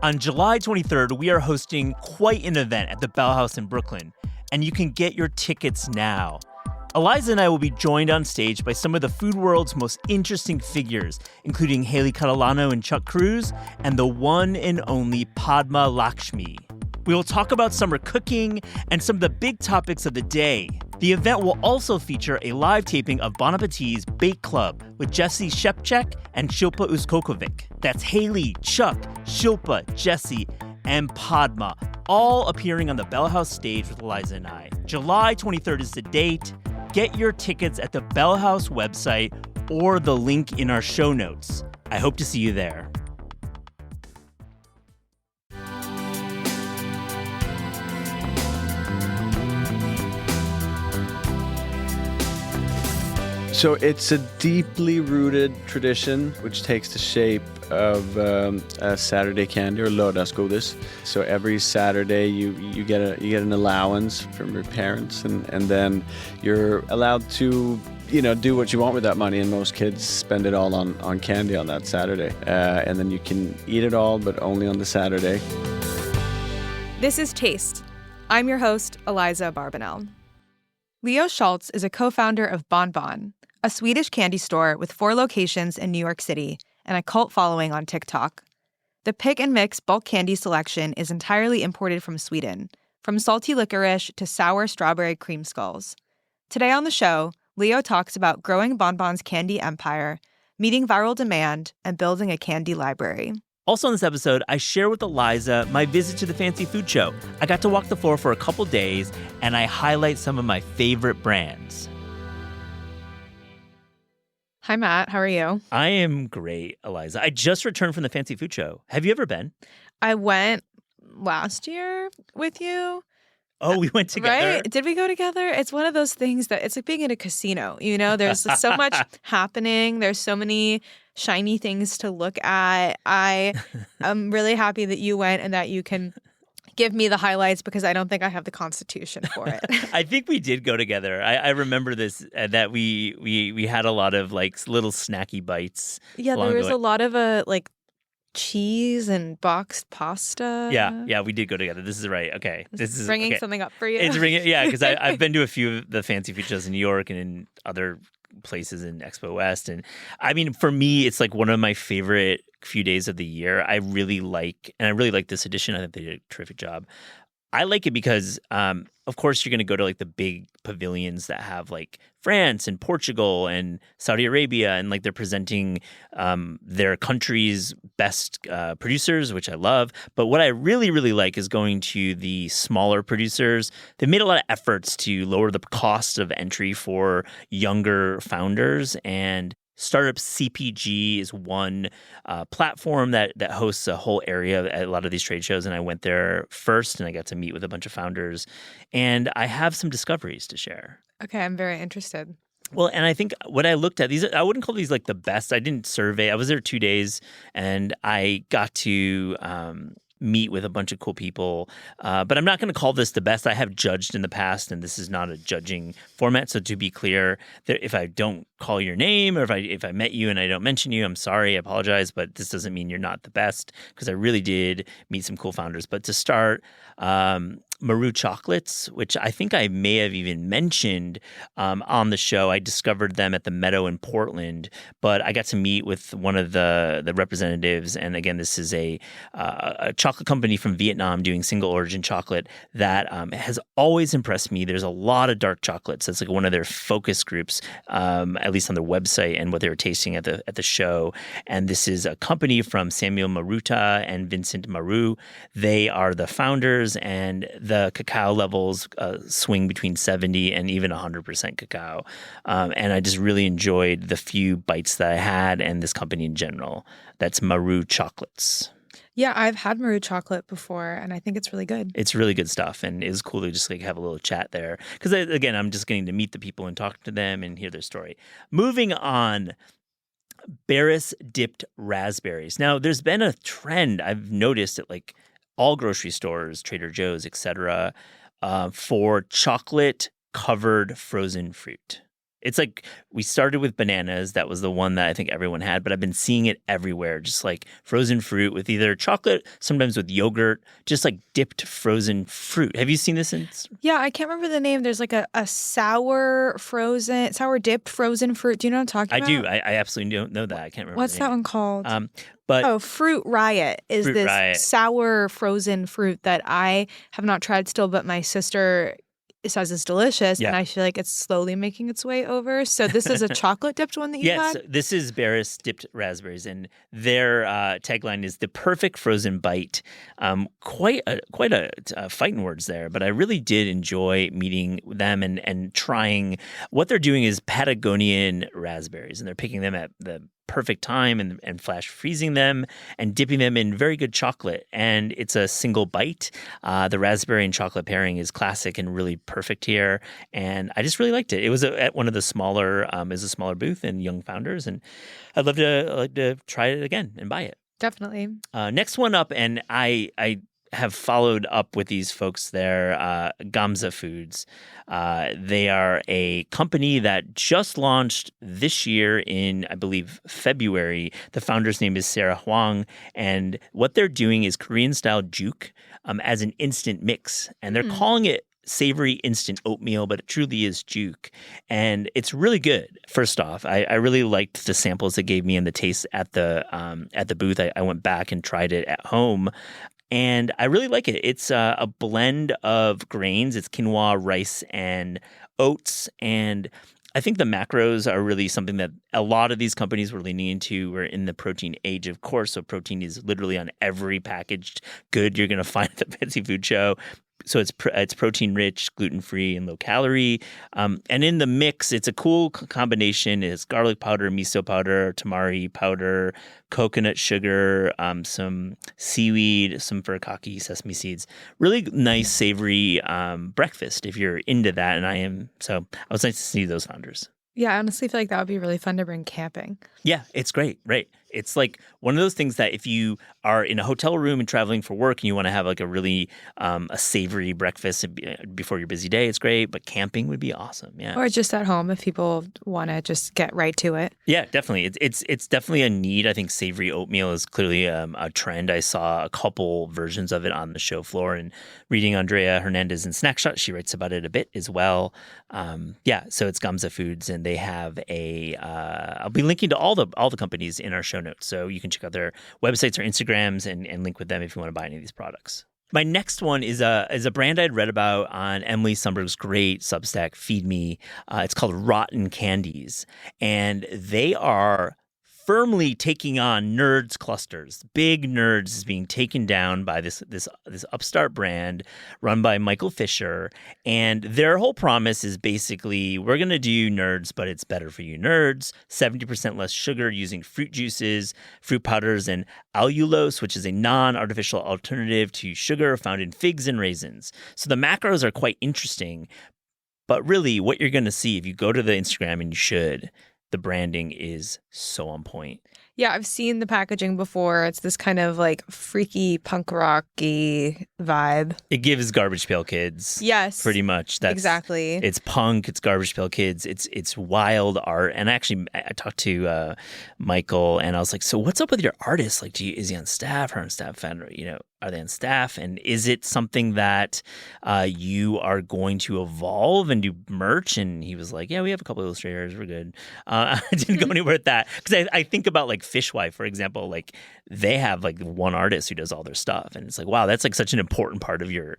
On July 23rd, we are hosting quite an event at the Bell House in Brooklyn, and you can get your tickets now. Eliza and I will be joined on stage by some of the food world's most interesting figures, including Haley Catalano and Chuck Cruz, and the one and only Padma Lakshmi. We will talk about summer cooking and some of the big topics of the day. The event will also feature a live taping of Bon Appetit's Bake Club with Jesse Shepchek and Shilpa Uskokovic. That's Haley, Chuck, Shilpa, Jesse, and Padma, all appearing on the Bell House stage with Eliza and I. July 23rd is the date. Get your tickets at the Bell House website or the link in our show notes. I hope to see you there. So it's a deeply rooted tradition which takes the shape of a Saturday candy or lördagsgodis. So every Saturday you get an allowance from your parents and then you're allowed to do what you want with that money, and most kids spend it all on candy on that Saturday. And then you can eat it all, but only on the Saturday. This is Taste. I'm your host, Eliza Barbanel. Leo Schaltz is a co-founder of BonBon, a Swedish candy store with 4 locations in New York City and a cult following on TikTok. The pick and mix bulk candy selection is entirely imported from Sweden, from salty licorice to sour strawberry cream skulls. Today on the show, Leo talks about growing BonBon's candy empire, meeting viral demand, and building a candy library. Also on this episode, I share with Eliza my visit to the fancy food show. I got to walk the floor for a couple days, and I highlight some of my favorite brands. Hi, Matt. How are you? I am great, Eliza. I just returned from the fancy food show. Have you ever been? I went last year with you. Oh, we went together? Right? Did we go together? It's one of those things that it's like being in a casino. There's so much happening. There's so many shiny things to look at. I am really happy that you went and that you can give me the highlights because I don't think I have the constitution for it. I think we did go together. I remember this, that we had a lot of little snacky bites. Yeah, there was a lot of cheese and boxed pasta. Yeah, we did go together. This is right. Okay. This is bringing something up for you. It's bringing, yeah, because I've been to a few of the fancy food shows in New York and in other places in Expo West. And I mean, for me, it's one of my favorite few days of the year. I really like this edition. I think they did a terrific job. I like it because, of course, you're going to go to the big pavilions that have France and Portugal and Saudi Arabia, and they're presenting their country's best producers, which I love. But what I really, really like is going to the smaller producers. They made a lot of efforts to lower the cost of entry for younger founders, and Startup CPG is one platform that hosts a whole area at a lot of these trade shows. And I went there first and I got to meet with a bunch of founders. And I have some discoveries to share. Okay, I'm very interested. Well, and I think what I looked at, I wouldn't call these the best. I didn't survey. I was there 2 days and I got to meet with a bunch of cool people. But I'm not going to call this the best. I have judged in the past, and this is not a judging format. So to be clear, if I don't call your name or if I met you and I don't mention you, I'm sorry, I apologize. But this doesn't mean you're not the best, because I really did meet some cool founders. But to start, Maru Chocolates, which I think I may have even mentioned on the show. I discovered them at the Meadow in Portland, but I got to meet with one of the representatives. And again, this is a chocolate company from Vietnam doing single origin chocolate that has always impressed me. There's a lot of dark chocolates. That's one of their focus groups, at least on their website, and what they were tasting at the show. And this is a company from Samuel Maruta and Vincent Maru. They are the founders, and the cacao levels swing between 70 and even 100% cacao. And I just really enjoyed the few bites that I had, and this company in general. That's Maru Chocolates. Yeah, I've had Maru chocolate before, and I think it's really good. It's really good stuff, and it's cool to just have a little chat there. Because, again, I'm just getting to meet the people and talk to them and hear their story. Moving on, Barris dipped raspberries. Now, there's been a trend I've noticed at all grocery stores, Trader Joe's, etc., for chocolate-covered frozen fruit. It's like we started with bananas. That was the one that I think everyone had, but I've been seeing it everywhere. Just like frozen fruit with either chocolate, sometimes with yogurt, just like dipped frozen fruit. Have you seen this in? Yeah, I can't remember the name. There's like a sour dipped frozen fruit. Do you know what I'm talking about? I do. I absolutely don't know that. I can't remember. What's that one called? But Fruit Riot is Fruit this Riot. sour frozen fruit that I have not tried still, but my sister says it's delicious, Yeah. and I feel like it's slowly making its way over. So this is a chocolate dipped one that you yes, had? this is Barris dipped raspberries, and their tagline is the perfect frozen bite. Quite a fighting words there, but I really did enjoy meeting them and trying. What they're doing is Patagonian raspberries, and they're picking them at the perfect time and flash freezing them and dipping them in very good chocolate. And it's a single bite. The raspberry and chocolate pairing is classic and really perfect here. And I just really liked it. It was at one of the smaller, is a smaller booth in Young Founders. And I'd love to try it again and buy it. Definitely. Next one up, and I have followed up with these folks there, Gamza Foods. They are a company that just launched this year in, I believe, February. The founder's name is Sarah Huang, and what they're doing is Korean-style juke as an instant mix, and they're calling it savory instant oatmeal, but it truly is juke. And it's really good. First off, I really liked the samples they gave me and the taste at the booth. I went back and tried it at home. And I really like it. It's a blend of grains. It's quinoa, rice, and oats. And I think the macros are really something that a lot of these companies were leaning into. We're in the protein age, of course. So protein is literally on every packaged good you're going to find at the Fancy Food Show. So it's protein rich, gluten free, and low calorie. And in the mix, it's a cool combination. It's garlic powder, miso powder, tamari powder, coconut sugar, some seaweed, some furikake, sesame seeds. Really nice, savory breakfast if you're into that. And I am. So it was nice to see those founders. Yeah, I honestly feel like that would be really fun to bring camping. Yeah, it's great. Right. It's like one of those things that if you are in a hotel room and traveling for work and you want to have like a really a savory breakfast before your busy day, it's great. But camping would be awesome. Yeah. Or just at home if people want to just get right to it. Yeah, definitely. It's definitely a need. I think savory oatmeal is clearly a trend. I saw a couple versions of it on the show floor, and reading Andrea Hernandez in Snackshot, she writes about it a bit as well. So it's Gamza Foods, and they have I'll be linking to all the companies in our show notes, so you can check out their websites or Instagrams and link with them if you want to buy any of these products. My next one is a brand I'd read about on Emily Sundberg's great Substack, Feed Me. It's called Rotten Candies, and they are firmly taking on Nerds clusters. Big Nerds is being taken down by this upstart brand run by Michael Fisher. And their whole promise is basically, we're going to do Nerds, but it's better for you nerds. 70% less sugar using fruit juices, fruit powders, and allulose, which is a non-artificial alternative to sugar found in figs and raisins. So the macros are quite interesting. But really, what you're going to see if you go to the Instagram, and you should, the branding is so on point. Yeah, I've seen the packaging before. It's this kind of like freaky punk rocky vibe. It gives Garbage Pail Kids. Yes. Pretty much. That's exactly. It's punk, it's Garbage Pail Kids, it's wild art. And actually I talked to Michael, and I was like, so what's up with your artist? Like, is he on staff, her on staff? Are they on staff? And is it something that you are going to evolve and do merch? And he was like, yeah, we have a couple of illustrators. We're good. I didn't go anywhere with that. Because I think about like Fishwife, for example, like they have like one artist who does all their stuff. And it's like, wow, that's like such an important part of your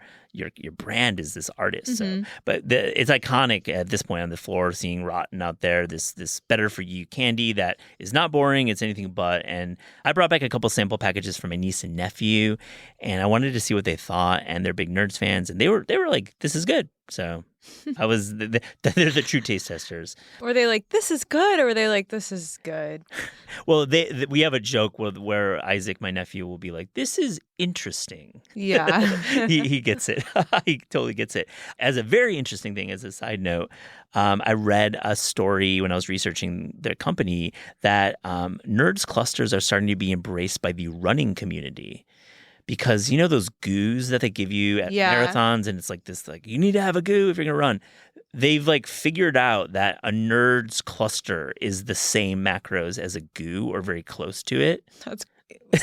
brand is this artist. Mm-hmm. So, but it's iconic at this point on the floor, seeing Rotten out there, this better for you candy that is not boring. It's anything but. And I brought back a couple sample packages for my niece and nephew, and I wanted to see what they thought. And they're big Nerds fans, and they were like, this is good. So they're the true taste testers. Were they like, this is good, or were they like, this is good? Well, we have a joke where Isaac, my nephew, will be like, this is interesting. Yeah. he gets it. He totally gets it. As a very interesting thing, as a side note, I read a story when I was researching their company that Nerds clusters are starting to be embraced by the running community. Because you know those goos that they give you at marathons, and it's like this, like you need to have a goo if you're gonna run. they've like figured out that a Nerd's cluster is the same macros as a goo or very close to it. That's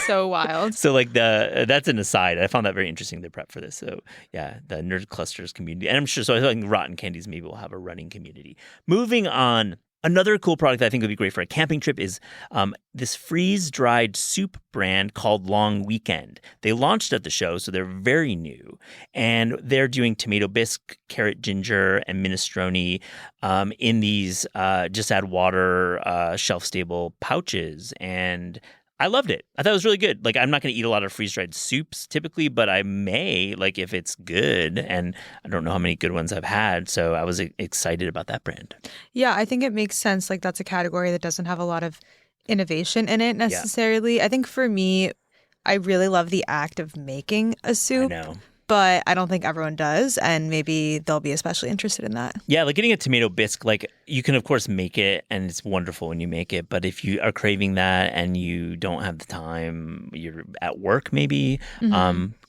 so wild. So like that's an aside. I found that very interesting to prep for this. So yeah, the Nerd clusters community, and I'm sure. So I think rotten candies maybe will have a running community. Moving on. Another cool product that I think would be great for a camping trip is this freeze-dried soup brand called Long Weekend. They launched at the show, so they're very new. And they're doing tomato bisque, carrot ginger, and minestrone in these just add water, shelf-stable pouches. And I loved it. I thought it was really good. Like, I'm not going to eat a lot of freeze-dried soups typically, but I may, like, if it's good. And I don't know how many good ones I've had, so I was excited about that brand. Yeah, I think it makes sense. Like, that's a category that doesn't have a lot of innovation in it necessarily. Yeah. I think for me, I really love the act of making a soup. I know. But I don't think everyone does, and maybe they'll be especially interested in that. Yeah, like getting a tomato bisque, like you can, of course, make it, and it's wonderful when you make it. But if you are craving that and you don't have the time, you're at work maybe,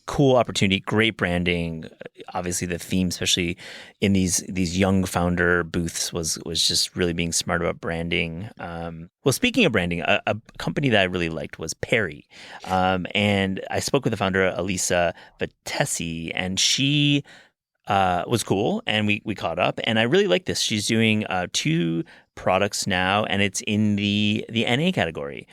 cool opportunity, great branding. Obviously, the theme, especially in these young founder booths, was just really being smart about branding. Well, speaking of branding, a company that I really liked was Perry. And I spoke with the founder, Elisa Vitesi, and she was cool, and we caught up. And I really like this. She's doing 2 products now, and it's in the NA category.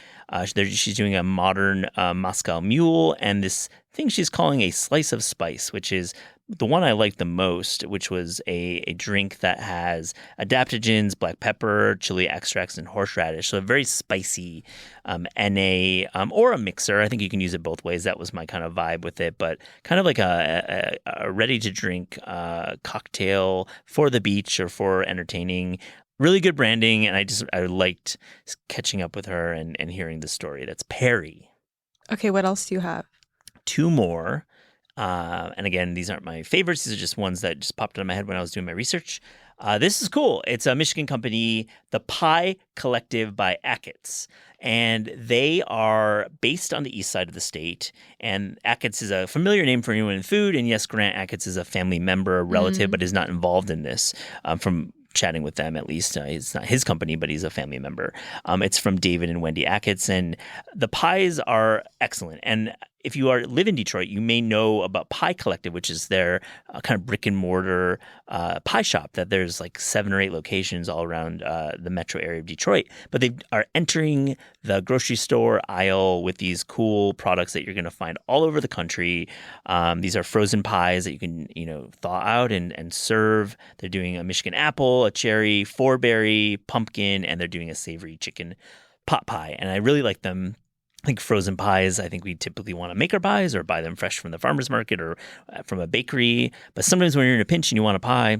She's doing a modern Moscow Mule and this thing she's calling a slice of spice, which is the one I liked the most, which was a drink that has adaptogens, black pepper, chili extracts, and horseradish. So a very spicy NA or a mixer. I think you can use it both ways. That was my kind of vibe with it, but kind of like a ready-to-drink cocktail for the beach or for entertaining. Really good branding, and I liked catching up with her and hearing the story. That's Perry. Okay, what else do you have? 2 more. And again, these aren't my favorites. These are just ones that just popped into my head when I was doing my research. This is cool. It's a Michigan company, the Pie Collective by Achatz. And they are based on the east side of the state. And Achatz is a familiar name for anyone in food. And yes, Grant Achatz is a family member, a relative, but is not involved in this from chatting with them, at least. It's not his company, but he's a family member. It's from David and Wendy Achatz. And the pies are excellent. And if you live in Detroit, you may know about Pie Collective, which is their kind of brick and mortar pie shop that there's like 7 or 8 locations all around the metro area of Detroit. But they are entering the grocery store aisle with these cool products that you're going to find all over the country. These are frozen pies that you can, thaw out and serve. They're doing a Michigan apple, a cherry, 4-berry, pumpkin, and they're doing a savory chicken pot pie. And I really like them. I think frozen pies, I think we typically want to make our pies or buy them fresh from the farmer's market or from a bakery. But sometimes when you're in a pinch and you want a pie,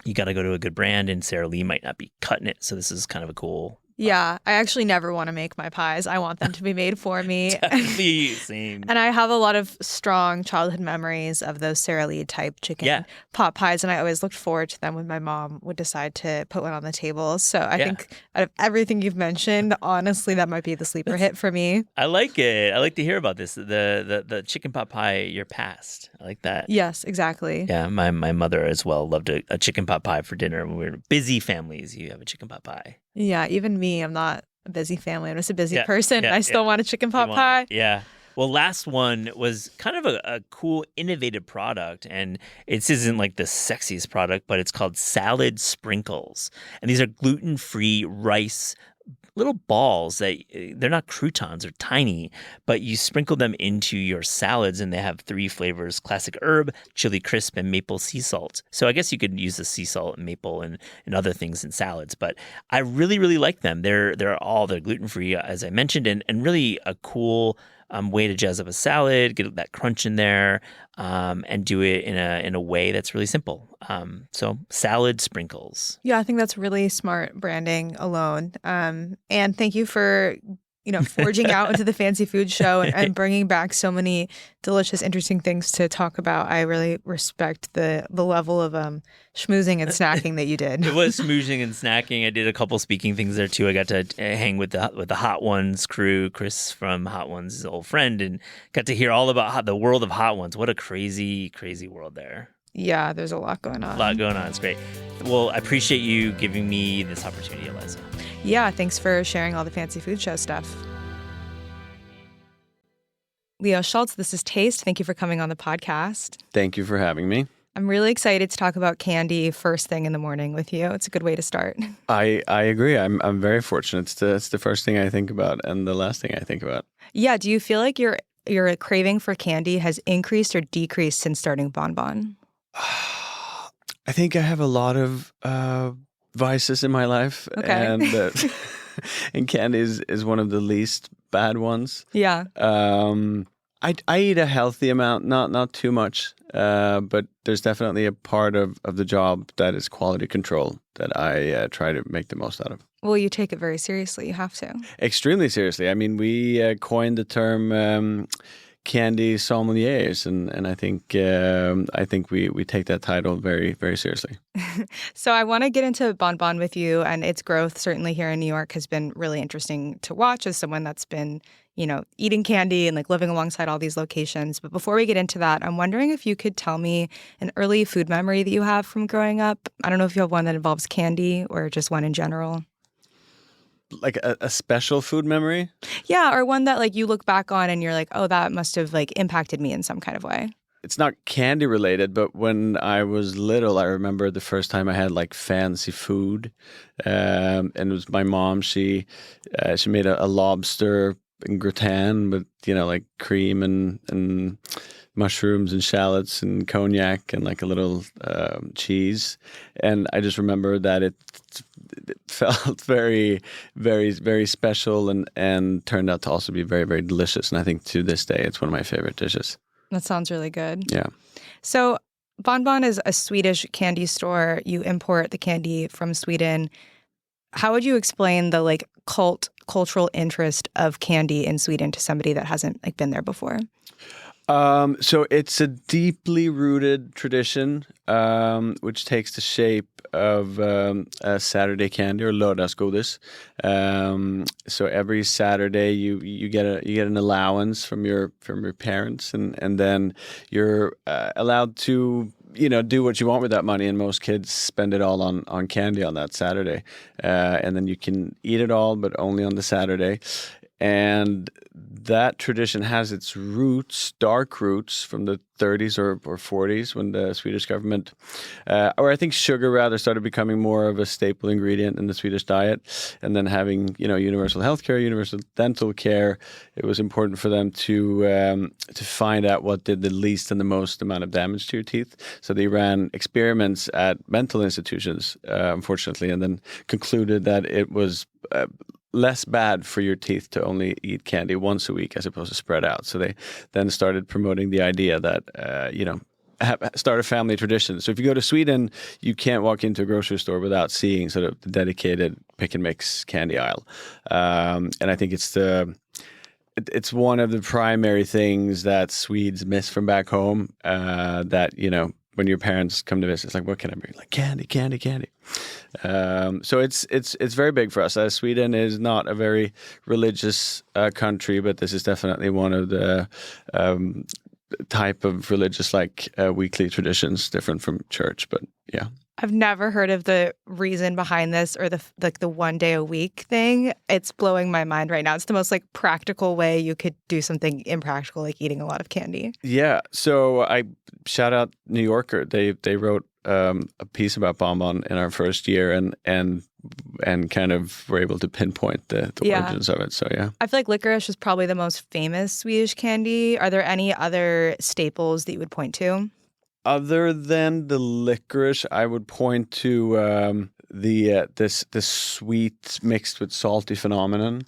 you got to go to a good brand, and Sara Lee might not be cutting it. So this is kind of a cool. Yeah, I actually never want to make my pies. I want them to be made for me. Definitely, same. And I have a lot of strong childhood memories of those Sara Lee type chicken pot pies, and I always looked forward to them when my mom would decide to put one on the table. So I think out of everything you've mentioned, honestly, that might be the sleeper hit for me. I like it. I like to hear about this. The chicken pot pie, your past. I like that. Yes, exactly. Yeah, my mother as well loved a chicken pot pie for dinner. When we were busy families, you have a chicken pot pie. Yeah, even me, I'm not a busy family. I'm just a busy person. I still want a chicken pot pie. Yeah. Well, last one was kind of a cool, innovative product. And it isn't like the sexiest product, but it's called Salad Sprinkles. And these are gluten-free rice little balls that they're not croutons, they're tiny, but you sprinkle them into your salads, and they have 3 flavors: classic herb, chili crisp, and maple sea salt. So I guess you could use the sea salt and maple and other things in salads, but I really, really like them. They're gluten-free, as I mentioned, and really a cool way to jazz up a salad, get that crunch in there, and do it in a way that's really simple. So Salad Sprinkles. Yeah, I think that's really smart branding alone. And thank you for forging out into the fancy food show and bringing back so many delicious, interesting things to talk about. I really respect the level of schmoozing and snacking that you did. It was schmoozing and snacking. I did a couple speaking things there too. I got to hang with the Hot Ones crew. Chris from Hot Ones is an old friend, and got to hear all about the world of Hot Ones. What a crazy, crazy world there. Yeah, there's a lot going on. A lot going on. It's great. Well, I appreciate you giving me this opportunity, Eliza. Yeah, thanks for sharing all the fancy food show stuff. Leo Schaltz, this is Taste. Thank you for coming on the podcast. Thank you for having me. I'm really excited to talk about candy first thing in the morning with you. It's a good way to start. I agree. I'm very fortunate. It's the first thing I think about and the last thing I think about. Yeah, do you feel like your craving for candy has increased or decreased since starting BonBon? I think I have a lot of vices in my life, Okay. and candy is one of the least bad ones. Yeah. I eat a healthy amount, not too much, but there's definitely a part of the job that is quality control that I try to make the most out of. Well, you take it very seriously. You have to. Extremely seriously. I mean, we coined the term candy sommeliers, and I think we take that title very, very seriously. So I want to get into BonBon with you, and its growth certainly here in New York has been really interesting to watch as someone that's been, eating candy and like living alongside all these locations. But before we get into that, I'm wondering if you could tell me an early food memory that you have from growing up. I don't know if you have one that involves candy or just one in general. Like a special food memory? Yeah, or one that like you look back on and you're like, oh, that must have like impacted me in some kind of way. It's not candy related, but when I was little, I remember the first time I had like fancy food, and it was my mom. She made a lobster and gratin with like cream and mushrooms and shallots and cognac and like a little cheese, and I just remember that it felt very, very, very special and turned out to also be very, very delicious. And I think to this day, it's one of my favorite dishes. That sounds really good. Yeah. So BonBon is a Swedish candy store. You import the candy from Sweden. How would you explain the like cultural interest of candy in Sweden to somebody that hasn't like been there before? So it's a deeply rooted tradition, which takes the shape of a Saturday candy or lördagsgodis. So every Saturday you get an allowance from your parents, and then you're allowed to do what you want with that money. And most kids spend it all on candy on that Saturday, and then you can eat it all, but only on the Saturday. And that tradition has its roots, dark roots, from the 30s or 40s when the Swedish government, or I think sugar rather, started becoming more of a staple ingredient in the Swedish diet. And then having, universal healthcare, universal dental care, it was important for them to find out what did the least and the most amount of damage to your teeth. So they ran experiments at mental institutions, unfortunately, and then concluded that it was less bad for your teeth to only eat candy once a week as opposed to spread out. So they then started promoting the idea that, start a family tradition. So if you go to Sweden, you can't walk into a grocery store without seeing sort of the dedicated pick and mix candy aisle. And I think it's one of the primary things that Swedes miss from back home, that, when your parents come to visit, it's like, what can I bring? Like candy. So it's very big for us. Sweden is not a very religious country, but this is definitely one of the type of religious weekly traditions, different from church. But yeah. I've never heard of the reason behind this or the 1 day a week thing. It's blowing my mind right now. It's the most practical way you could do something impractical, like eating a lot of candy. Yeah. So I shout out New Yorker. They wrote a piece about BonBon in our first year and kind of were able to pinpoint the origins of it. So yeah. I feel like licorice is probably the most famous Swedish candy. Are there any other staples that you would point to? Other than the licorice, I would point to this sweet mixed with salty phenomenon.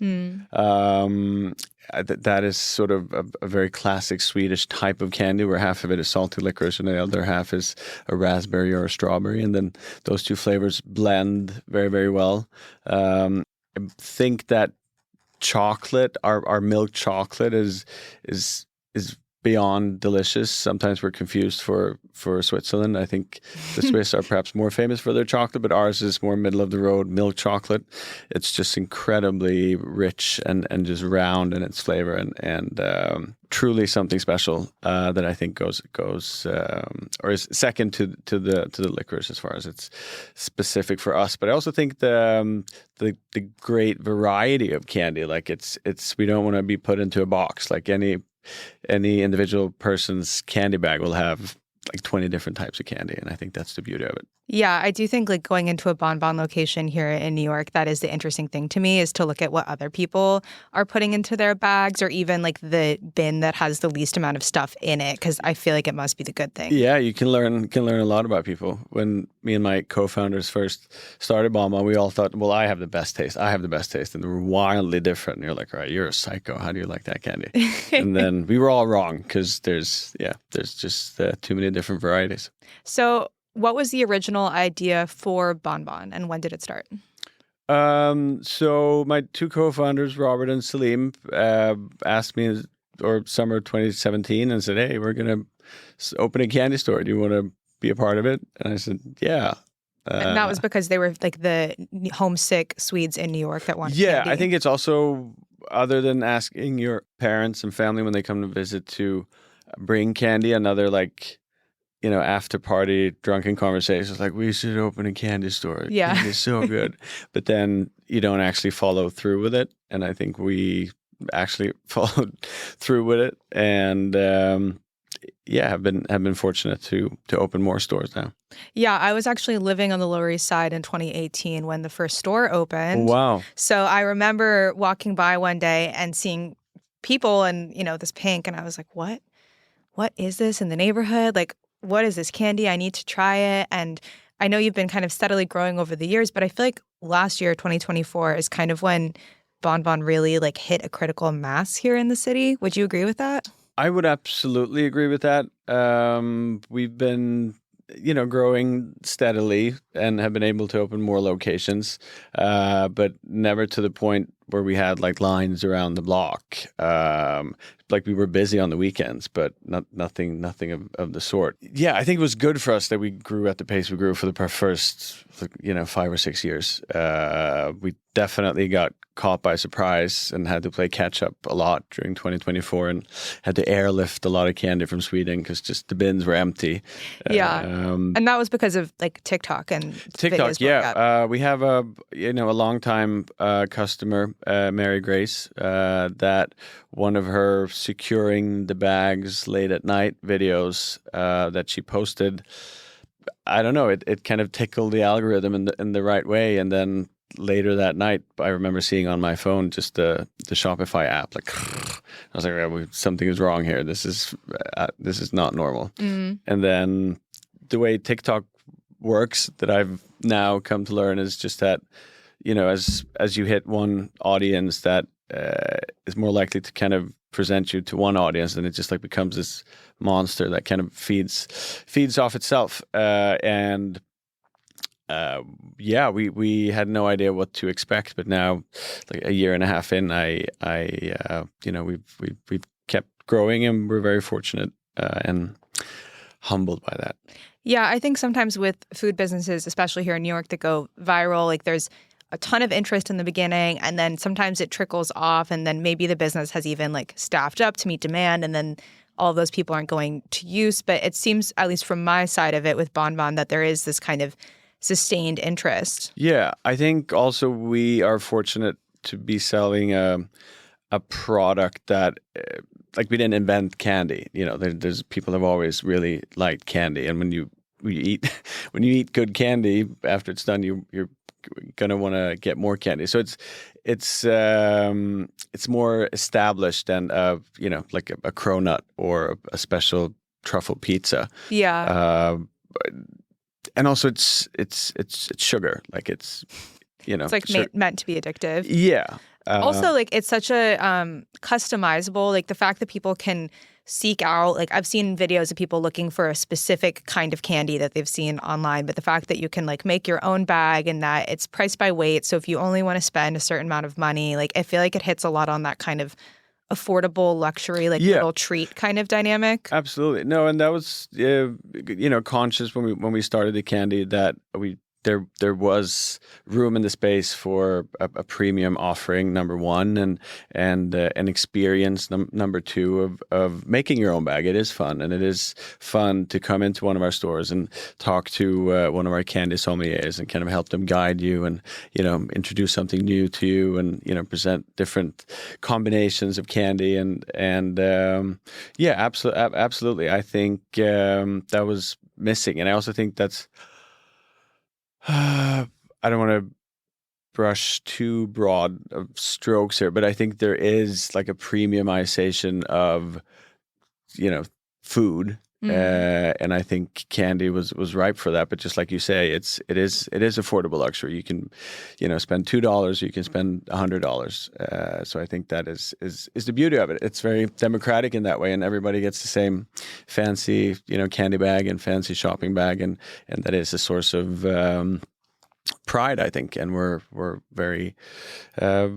That is sort of a very classic Swedish type of candy, where half of it is salty licorice and the other half is a raspberry or a strawberry, and then those two flavors blend very, very well. I think that chocolate, our milk chocolate, is beyond delicious. Sometimes we're confused for Switzerland. I think the Swiss are perhaps more famous for their chocolate, but ours is more middle of the road milk chocolate. It's just incredibly rich and just round in its flavor and truly something special that I think goes or is second to the licorice as far as it's specific for us. But I also think the great variety of candy, like it's we don't want to be put into a box. Like any individual person's candy bag will have like 20 different types of candy, and I think that's the beauty of it. Yeah, I do think like going into a BonBon location here in New York, that is the interesting thing to me, is to look at what other people are putting into their bags, or even like the bin that has the least amount of stuff in it, because I feel like it must be the good thing. Yeah, you can learn a lot about people. When me and my co-founders first started BonBon, we all thought, well, I have the best taste, and they were wildly different. And you're like, all right, you're a psycho. How do you like that candy? And then we were all wrong, because there's just too many different varieties. So what was the original idea for BonBon, and when did it start? So my two co-founders, Robert and Salim, asked me, or summer 2017, and said, hey, we're going to open a candy store. Do you want to be a part of it? And I said, yeah. And that was because they were like the homesick Swedes in New York that wanted candy. I think it's also, other than asking your parents and family when they come to visit to bring candy, another like, after party drunken conversations like, we should open a candy store. Yeah. Candy's so good. But then you don't actually follow through with it. And I think we actually followed through with it. And have been fortunate to open more stores now. Yeah, I was actually living on the Lower East Side in 2018 when the first store opened. Wow. So I remember walking by one day and seeing people and, this pink, and I was like, what is this in the neighborhood? Like, what is this candy? I need to try it. And I know you've been kind of steadily growing over the years, but I feel like last year, 2024, is kind of when BonBon really like hit a critical mass here in the city. Would you agree with that? I would absolutely agree with that. We've been, growing steadily and have been able to open more locations, but never to the point where we had like lines around the block. Like we were busy on the weekends, but nothing of the sort. Yeah, I think it was good for us that we grew at the pace we grew for the first, 5 or 6 years. We definitely got caught by surprise and had to play catch up a lot during 2024 and had to airlift a lot of candy from Sweden because just the bins were empty. Yeah. And that was because of like TikTok and TikTok. videos. Yeah. We have a longtime customer, Mary Grace, that one of her securing the bags late at night videos that she posted, I don't know, it kind of tickled the algorithm in the right way. And then later that night, I remember seeing on my phone just the Shopify app, like I was like, oh, something is wrong here. This is not normal. Mm-hmm. And then the way TikTok works, that I've now come to learn, is just that, as you hit one audience that is more likely to kind of present you to one audience, and it just like becomes this monster that kind of feeds off itself. We had no idea what to expect, but now, like a year and a half in, we've kept growing, and we're very fortunate and humbled by that. Yeah, I think sometimes with food businesses, especially here in New York, that go viral, like there's a ton of interest in the beginning, and then sometimes it trickles off, and then maybe the business has even like staffed up to meet demand, and then all of those people aren't going to use. But it seems, at least from my side of it with BonBon, that there is this kind of sustained interest. Yeah, I think also we are fortunate to be selling a product that, like, we didn't invent candy. There's people have always really liked candy, and when you eat good candy after it's done, you're gonna want to get more candy. So it's more established than like a cronut or a special truffle pizza. Yeah. And also it's sugar. Like it's like meant to be addictive. Yeah. Also, like, it's such a customizable, like the fact that people can seek out, like I've seen videos of people looking for a specific kind of candy that they've seen online, but the fact that you can like make your own bag and that it's priced by weight. So if you only want to spend a certain amount of money, like I feel like it hits a lot on that kind of affordable luxury, like little treat kind of dynamic. Absolutely. No, and that was conscious when we started the candy, that there was room in the space for a premium offering, number one, and an experience, number two, of making your own bag. It is fun, and it is fun to come into one of our stores and talk to one of our candy sommeliers and kind of help them guide you and introduce something new to you and present different combinations of candy and absolutely. I think that was missing, and I also think that's. I don't want to brush too broad of strokes here, but I think there is like a premiumization of, food, and I think candy was ripe for that. But just like you say, it is affordable luxury. You can, spend $2, you can spend $100. So I think that is the beauty of it. It's very democratic in that way, and everybody gets the same fancy, candy bag and fancy shopping bag, and that is a source of pride, I think, and we're very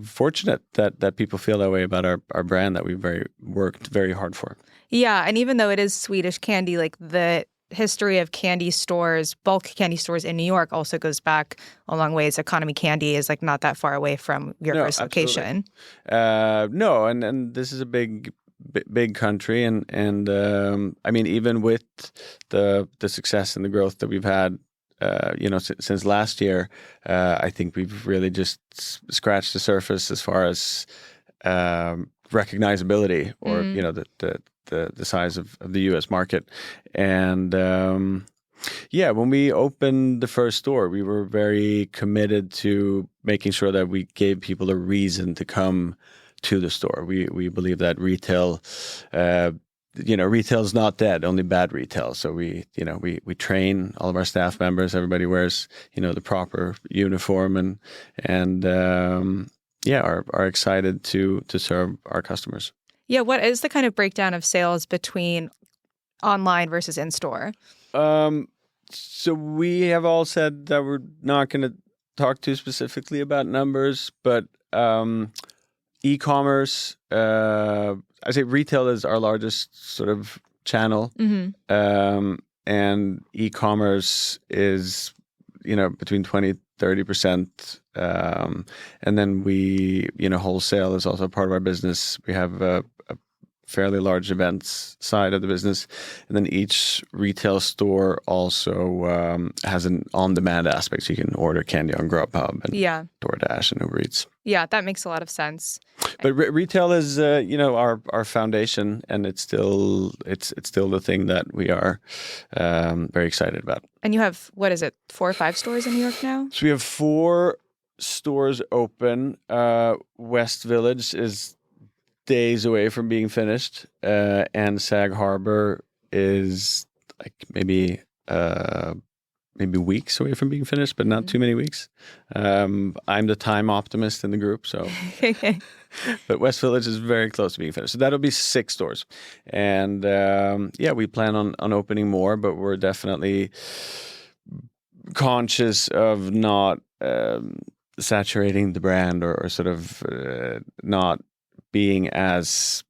fortunate that people feel that way about our brand that we've worked very hard for. Yeah, and even though it is Swedish candy, like the history of candy stores, bulk candy stores in New York also goes back a long ways. Economy candy is like not that far away from your first location. No, and this is a big country, and I mean, even with the success and the growth that we've had, since last year, I think we've really just scratched the surface as far as recognizability, or the size of the U.S. market. And when we opened the first store, we were very committed to making sure that we gave people a reason to come to the store. We believe that retail. Retail's not dead, only bad retail. So we train all of our staff members. Everybody wears, the proper uniform and are excited to serve our customers. Yeah. What is the kind of breakdown of sales between online versus in-store? So we have all said that we're not going to talk too specifically about numbers, but e-commerce, I say retail is our largest sort of channel, and e-commerce is, between 20-30%, and then we, wholesale is also part of our business. We have a fairly large events side of the business, and then each retail store also has an on-demand aspect, so you can order candy on Grubhub and DoorDash and Uber Eats. Yeah, that makes a lot of sense. But retail is, our foundation, and it's still the thing that we are very excited about. And you have, 4 or 5 stores in New York now? So we have 4 stores open. West Village is days away from being finished, and Sag Harbor is like maybe weeks away from being finished, but not too many weeks. I'm the time optimist in the group, so. But West Village is very close to being finished. So that'll be 6 stores. And we plan on opening more, but we're definitely conscious of not saturating the brand or sort of not being as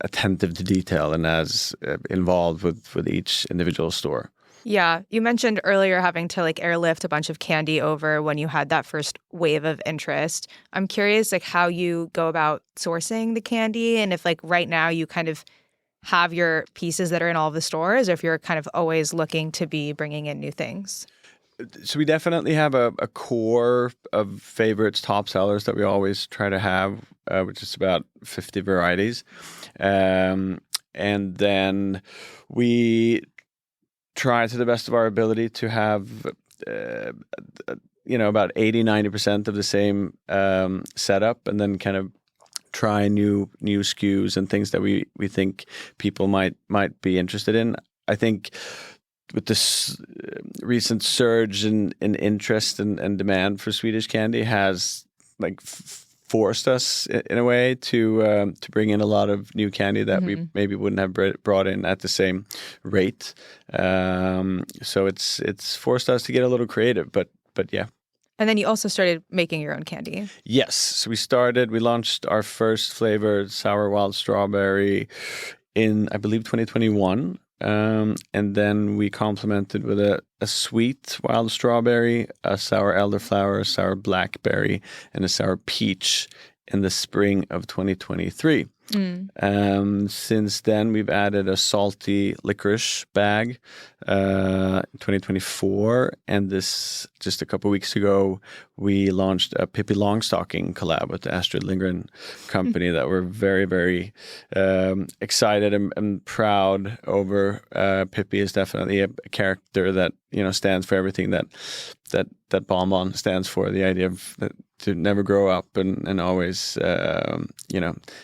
attentive to detail and as involved with each individual store. Yeah. You mentioned earlier having to like airlift a bunch of candy over when you had that first wave of interest. I'm curious like how you go about sourcing the candy, and if like right now you kind of have your pieces that are in all of the stores, or if you're kind of always looking to be bringing in new things. So we definitely have a core of favorites, top sellers that we always try to have, which is about 50 varieties. And then we try to the best of our ability to have, about 80-90% of the same setup, and then kind of try new SKUs and things that we think people might be interested in. I think with this recent surge in interest and demand for Swedish candy has like forced us in a way to bring in a lot of new candy that we maybe wouldn't have brought in at the same rate. So it's forced us to get a little creative, but yeah. And then you also started making your own candy. Yes. So we launched our first flavor, sour wild strawberry, in, I believe, 2021. And then we complemented with a sweet wild strawberry, a sour elderflower, a sour blackberry, and a sour peach in the spring of 2023. Since then, we've added a salty licorice bag in 2024. And this, just a couple weeks ago, we launched a Pippi Longstocking collab with the Astrid Lindgren company that we're very, very excited and proud over. Pippi is definitely a character that, stands for everything that BonBon stands for. The idea of to never grow up and always,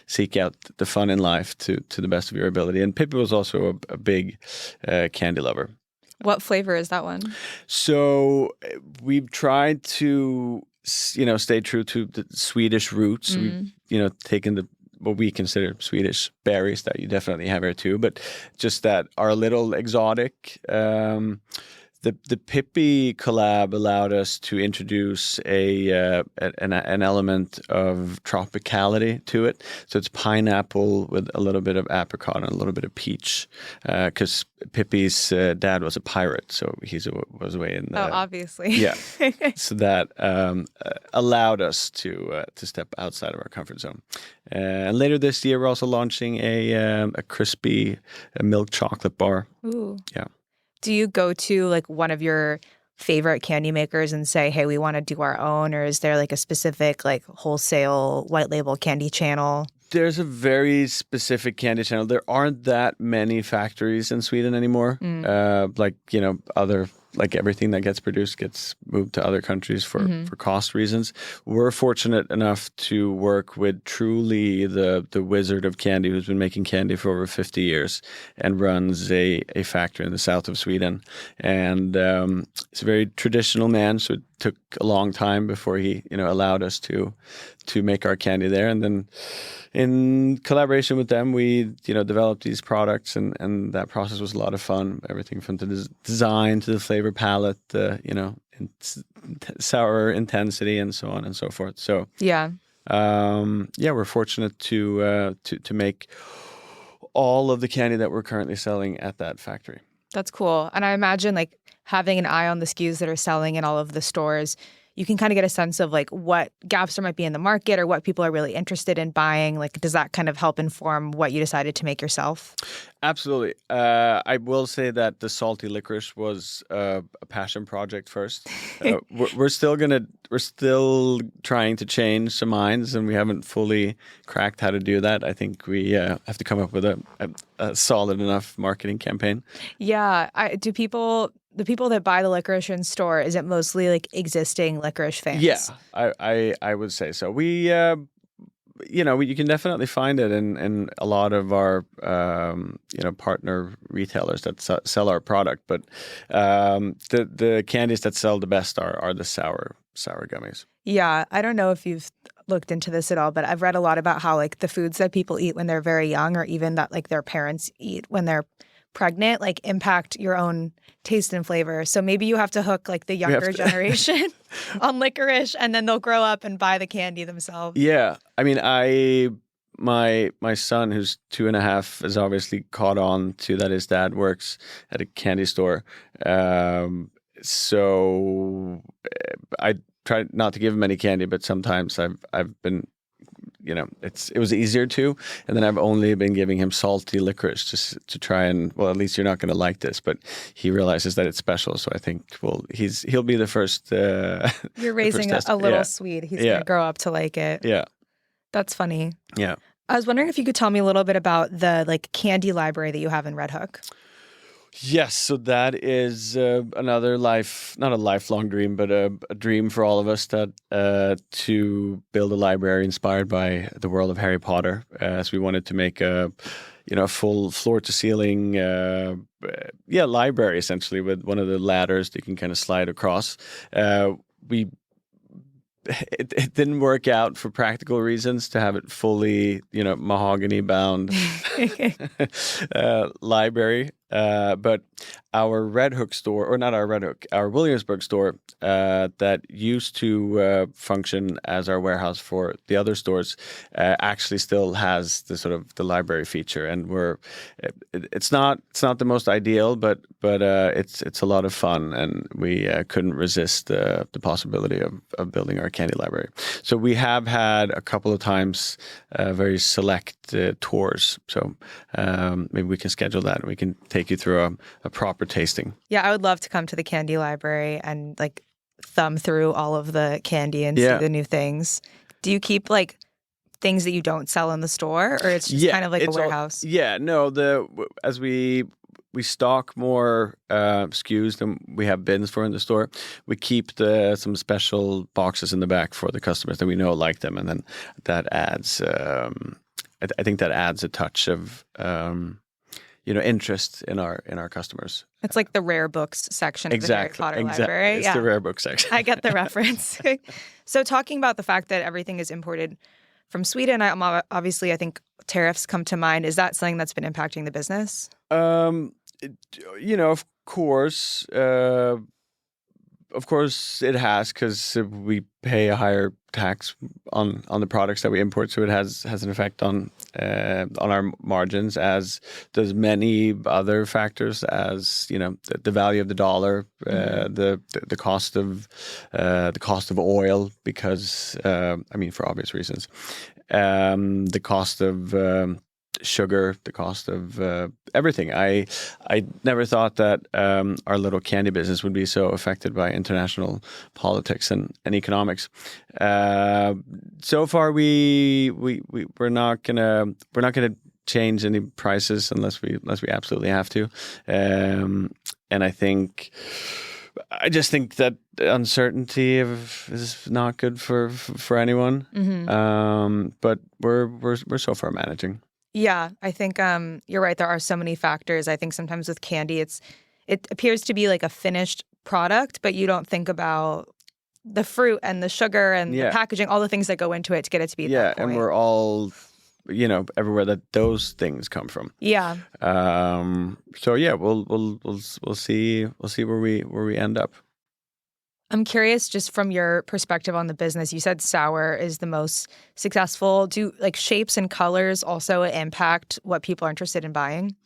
seek out the fun in life to the best of your ability. And Pippi was also a big candy lover. What flavor is that one? So we've tried to, stay true to the Swedish roots. We've, taken what we consider Swedish berries that you definitely have here too, but just that are a little exotic. The Pippi collab allowed us to introduce an element of tropicality to it. So it's pineapple with a little bit of apricot and a little bit of peach. Because Pippi's dad was a pirate, so he was away in the... Oh, obviously. Yeah. So that allowed us to step outside of our comfort zone. And later this year, we're also launching a crispy milk chocolate bar. Ooh. Yeah. Do you go to like one of your favorite candy makers and say, hey, we want to do our own? Or is there like a specific like wholesale white label candy channel? There's a very specific candy channel. There aren't that many factories in Sweden anymore. Like everything that gets produced gets moved to other countries for cost reasons. We're fortunate enough to work with truly the wizard of candy who's been making candy for over 50 years and runs a factory in the south of Sweden. And it's a very traditional man, so it took a long time before he allowed us to make our candy there. And then in collaboration with them, we developed these products, and that process was a lot of fun. Everything from the design to the flavor palette, sour intensity, and so on and so forth. So we're fortunate to make all of the candy that we're currently selling at that factory. That's cool. And I imagine like having an eye on the SKUs that are selling in all of the stores, you can kind of get a sense of like what gaps there might be in the market or what people are really interested in buying. Like, does that kind of help inform what you decided to make yourself? Absolutely. I will say that the salty licorice was a passion project first. We're still trying to change some minds, and we haven't fully cracked how to do that. I think we have to come up with a solid enough marketing campaign. Yeah. The people that buy the licorice in store, is it mostly like existing licorice fans? Yeah, I would say so. We, you can definitely find it in a lot of our, partner retailers that sell our product. But the candies that sell the best are the sour gummies. Yeah, I don't know if you've looked into this at all, but I've read a lot about how like the foods that people eat when they're very young, or even that like their parents eat when they're pregnant, like impact your own taste and flavor. So maybe you have to hook like the younger generation on licorice, and then they'll grow up and buy the candy themselves. Yeah. I mean, my son, who's 2.5, is obviously caught on to that his dad works at a candy store. So I try not to give him any candy, but sometimes I've been, it was easier to, and then I've only been giving him salty licorice just to try and, well, at least you're not going to like this, but he realizes that it's special. So I think, he'll be the first. You're raising a little Swede. He's going to grow up to like it. Yeah. That's funny. Yeah. I was wondering if you could tell me a little bit about the like candy library that you have in Red Hook. Yes, so that is another not a lifelong dream, but a dream for all of us to build a library inspired by the world of Harry Potter. So we wanted to make a full floor-to-ceiling library, essentially, with one of the ladders that you can kind of slide across. It didn't work out for practical reasons to have it fully, mahogany bound library. But our Red Hook store, or not our Red Hook, our Williamsburg store that used to function as our warehouse for the other stores actually still has the sort of the library feature, and it's not the most ideal, but it's a lot of fun, and we couldn't resist the possibility of building our candy library. So we have had a couple of times very select tours. So maybe we can schedule that, and we can take you through a proper tasting. Yeah, I would love to come to the candy library and like thumb through all of the candy and see the new things. Do you keep like things that you don't sell in the store, or it's just kind of like a warehouse? As we stock more SKUs than we have bins for in the store. We keep some special boxes in the back for the customers that we know like them, and then that adds. I think that adds a touch of interest in our customers. It's like the rare books section of the Harry Potter library. It's the rare book section. I get the reference. So talking about the fact that everything is imported from Sweden, obviously I think tariffs come to mind. Is that something that's been impacting the business? Of course it has, because we pay a higher tax on the products that we import, so it has an effect on our margins, as does many other factors, as the value of the dollar, the cost of oil, because for obvious reasons, the cost of sugar, the cost of everything. I never thought that our little candy business would be so affected by international politics and economics. So far, we're not gonna change any prices unless we absolutely have to. And I just think that uncertainty is not good for anyone. Mm-hmm. But we're so far managing. Yeah, I think you're right. There are so many factors. I think sometimes with candy, it appears to be like a finished product, but you don't think about the fruit and the sugar and the packaging, all the things that go into it to get it to be that point. And we're all, everywhere that those things come from. Yeah. So yeah, we'll see where we end up. I'm curious, just from your perspective on the business, you said sour is the most successful. Do like shapes and colors also impact what people are interested in buying?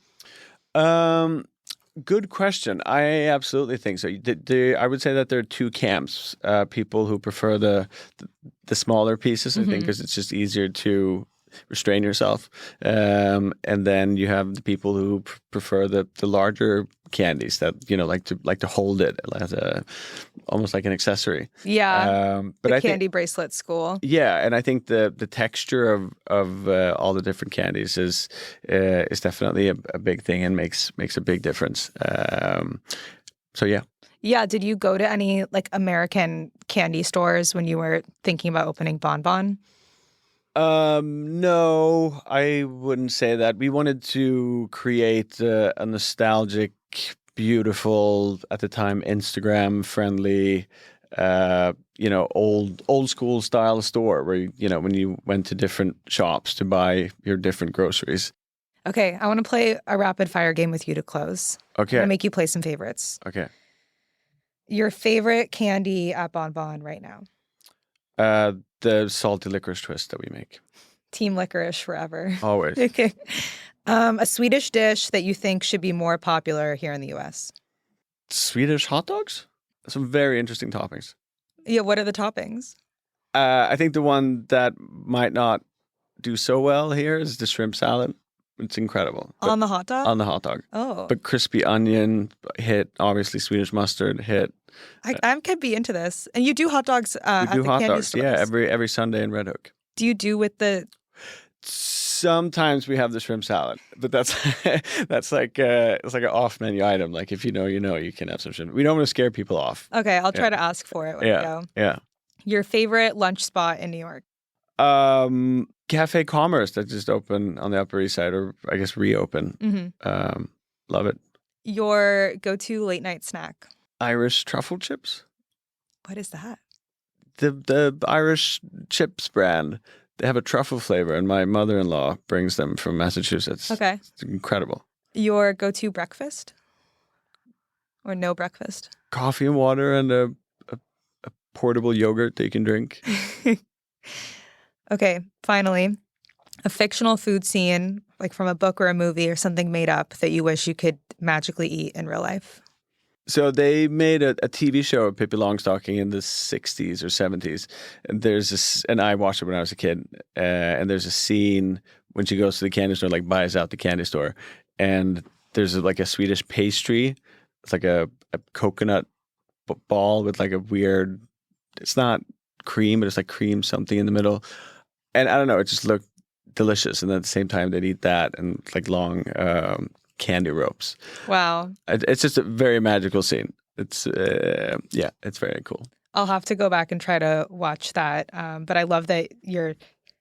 Good question. I absolutely think so. I would say that there are two camps. People who prefer the smaller pieces, I think, because it's just easier to restrain yourself. And then you have the people who prefer the larger candies that like to hold it as almost like an accessory. Yeah, but the candy bracelet school. Yeah, and I think the texture of all the different candies is definitely a big thing and makes a big difference. So yeah. Yeah, did you go to any like American candy stores when you were thinking about opening BonBon? No, I wouldn't say that. We wanted to create a nostalgic, beautiful, at the time, Instagram friendly, old school style store where when you went to different shops to buy your different groceries. Okay, I want to play a rapid fire game with you to close. Okay. I'm gonna make you play some favorites. Okay. Your favorite candy at BonBon right now? The salty licorice twist that we make. Team licorice forever. Always. Okay. A Swedish dish that you think should be more popular here in the U.S.? Swedish hot dogs? Some very interesting toppings. Yeah, what are the toppings? I think the one that might not do so well here is the shrimp salad. It's incredible. On the hot dog? On the hot dog. Oh. But crispy onion hit, obviously Swedish mustard hit. I could be into this. And you do hot dogs at the candy stores? Yeah, every Sunday in Red Hook. Do you do with the... Sometimes we have the shrimp salad, but that's like it's like an off menu item. Like if you know, you can have some shrimp. We don't want to scare people off. Okay, I'll try to ask for it when we go. Yeah. Your favorite lunch spot in New York? Cafe Commerce that just opened on the Upper East Side, or I guess reopened. Mm-hmm. Love it. Your go-to late night snack? Irish truffle chips. What is that? The Irish chips brand. They have a truffle flavor, and my mother-in-law brings them from Massachusetts. Okay. It's incredible. Your go-to breakfast? Or no breakfast? Coffee and water and a portable yogurt that you can drink. Okay, finally, a fictional food scene, like from a book or a movie or something made up that you wish you could magically eat in real life. So they made a TV show of Pippi Longstocking in the 60s or 70s. And there's this, and I watched it when I was a kid. And there's a scene when she goes to the candy store, like buys out the candy store. And there's like a Swedish pastry. It's like a coconut ball with like a weird, it's not cream, but it's like cream something in the middle. And I don't know, it just looked delicious. And at the same time, they'd eat that and like long candy ropes. Wow. It's just a very magical scene. It's, it's very cool. I'll have to go back and try to watch that. But I love that you're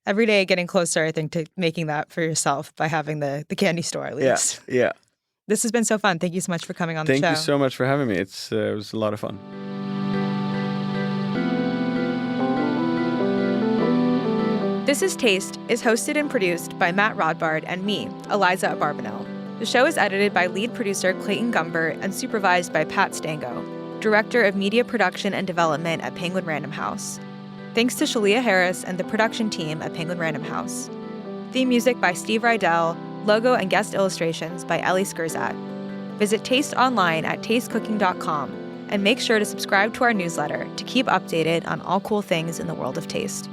every day getting closer, I think, to making that for yourself by having the candy store at least. Yeah. This has been so fun. Thank you so much for coming on the show. Thank you so much for having me. It was a lot of fun. This is Taste is hosted and produced by Matt Rodbard and me, Eliza Barbanel. The show is edited by lead producer Clayton Gumbert and supervised by Pat Stango, Director of Media Production and Development at Penguin Random House. Thanks to Shalia Harris and the production team at Penguin Random House. Theme music by Steve Rydell, logo and guest illustrations by Ellie Skurzat. Visit Taste online at tastecooking.com and make sure to subscribe to our newsletter to keep updated on all cool things in the world of taste.